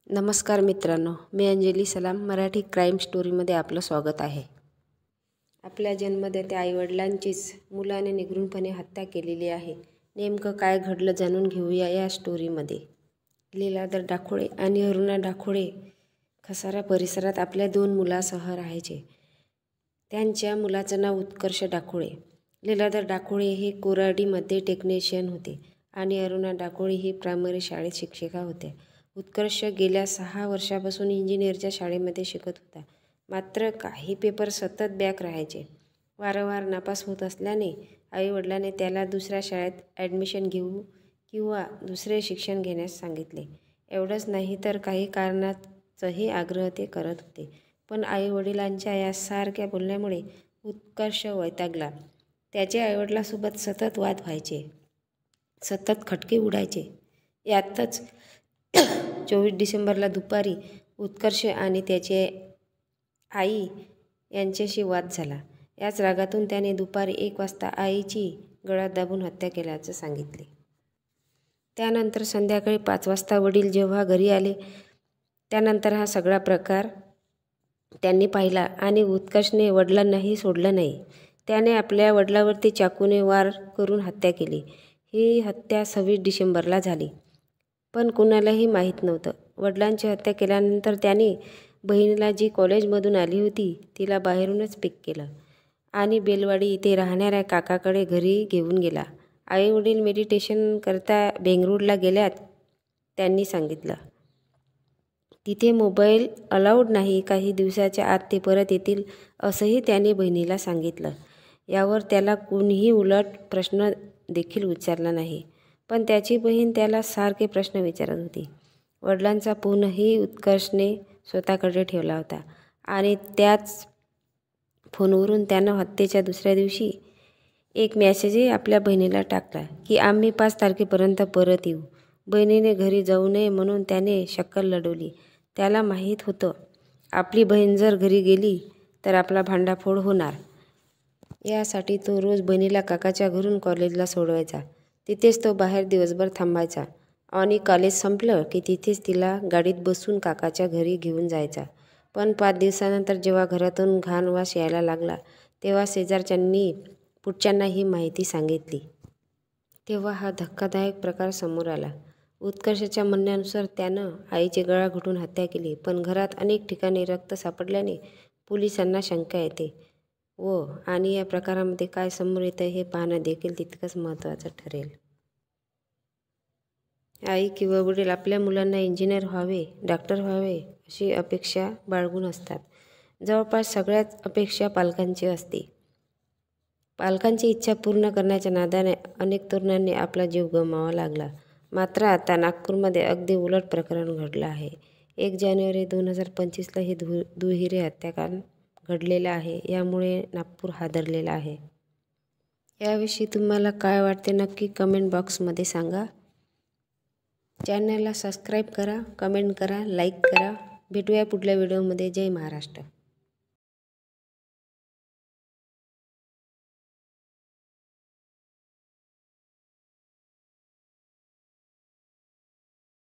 नमस्कार मित्रांनो, मी अंजली सलाम मराठी क्राईम स्टोरीमध्ये आपलं स्वागत आहे। आपल्या जन्मदात्या आईवडिलांचीच मुलाने निगूनपणे हत्या केलेली आहे। नेमकं काय घडलं जाणून घेऊया या स्टोरीमध्ये। लीलाधर डाकोळे आणि अरुणा डाकोळे खसारा परिसरात आपल्या 2 मुलांसह राहायचे। त्यांच्या मुलाचं नाव उत्कर्ष डाकोळे। लीलाधर डाकोळे हे कोराडीमध्ये टेक्निशियन होते आणि अरुणा डाकोळे ही प्रायमरी शाळेत शिक्षिका होत्या। उत्कर्ष गेल्या 6 वर्षापासून इंजिनिअरच्या शाळेमध्ये शिकत होता, मात्र काही पेपर सतत बॅक राहायचे। वारंवार नापास होत असल्याने आईवडिलांनी त्याला दुसऱ्या शाळेत ॲडमिशन घेऊ किंवा दुसरे शिक्षण घेण्यास सांगितले। एवढंच नाही तर काही कारणाचाही आग्रह ते करत होते, पण आईवडिलांच्या यासारख्या बोलण्यामुळे उत्कर्ष वैतागला। त्याच्या आईवडिलांसोबत सतत वाद व्हायचे, सतत खटके उडायचे। यातच 24 डिसेंबरला दुपारी उत्कर्ष आणि त्याची आई यांच्याशी वाद झाला। याच रागातून त्याने दुपारी 1 वाजता आईची गळा दाबून हत्या केल्याचं सांगितले। त्यानंतर संध्याकाळी 5 वाजता वडील जेव्हा घरी आले त्यानंतर हा सगळा प्रकार त्यांनी पाहिला आणि उत्कर्षने वडिलांनाही सोडलं नाही। त्याने आपल्या वडिलांवरती चाकूने वार करून हत्या केली। ही हत्या 26 डिसेंबरला झाली, पण कुणालाही माहीत नव्हतं। वडिलांची हत्या केल्यानंतर त्याने बहिणीला, जी कॉलेजमधून आली होती, तिला बाहेरूनच पिक केलं आणि बेलवाडी इथे राहणाऱ्या काकाकडे घरी घेऊन गेला। आईवडील मेडिटेशन करता बेंगळुरूला गेल्यात त्यांनी सांगितलं। तिथे मोबाईल अलाउड नाही, काही दिवसाच्या आत ते परत येतील असंही त्याने बहिणीला सांगितलं। यावर त्याला कोणीही उलट प्रश्न देखील विचारला नाही, पण त्याची बहीण त्याला सारखे प्रश्न विचारत होती। वडिलांचा फोनही उत्कर्षने स्वतःकडे ठेवला होता आणि त्याच फोनवरून त्यानं हत्येच्या दुसऱ्या दिवशी एक मेसेजही आपल्या बहिणीला टाकला की आम्ही 5 तारखेपर्यंत परत येऊ। बहिणीने घरी जाऊ नये म्हणून त्याने शक्कल लढवली। त्याला माहीत होतं आपली बहीण जर घरी गेली तर आपला भांडाफोड होणार। यासाठी तो रोज बहिणीला काकाच्या घरून कॉलेजला सोडवायचा। तिथेच तो बाहेर दिवसभर थांबायचा आणि कॉलेज संपलं की तिथेच तिला गाडीत बसून काकाच्या घरी घेऊन जायचा। पण 5 दिवसानंतर जेव्हा घरातून घाण वास यायला लागला तेव्हा शेजारच्यांनी पुढच्यांना ही माहिती सांगितली। तेव्हा हा धक्कादायक प्रकार समोर आला। उत्कर्षाच्या म्हणण्यानुसार त्यानं आईची गळा घोटून हत्या केली, पण घरात अनेक ठिकाणी रक्त सापडल्याने पोलिसांना शंका येते आणि या प्रकारामध्ये काय समोर येतं हे पाहणं देखील तितकंच महत्त्वाचं ठरेल। आई किंवा वडील आपल्या मुलांना इंजिनियर व्हावे, डॉक्टर व्हावे अशी अपेक्षा बाळगून असतात। जवळपास सगळ्याच अपेक्षा पालकांची असते। पालकांची इच्छा पूर्ण करण्याच्या नादाने अनेक तरुणांनी आपला जीव गमवावा लागला। मात्र आता नागपूरमध्ये अगदी उलट प्रकरण घडलं आहे। 1 जानेवारी 2025ला हे दुहेरी हत्याकांड घडलेलं आहे। यामुळे नागपूर हादरलेलं आहे। याविषयी तुम्हाला काय वाटते नक्की कमेंट बॉक्समध्ये सांगा। चॅनलला सबस्क्राईब करा, कमेंट करा, लाईक करा। भेटूया पुढल्या व्हिडिओमध्ये। जय महाराष्ट्र।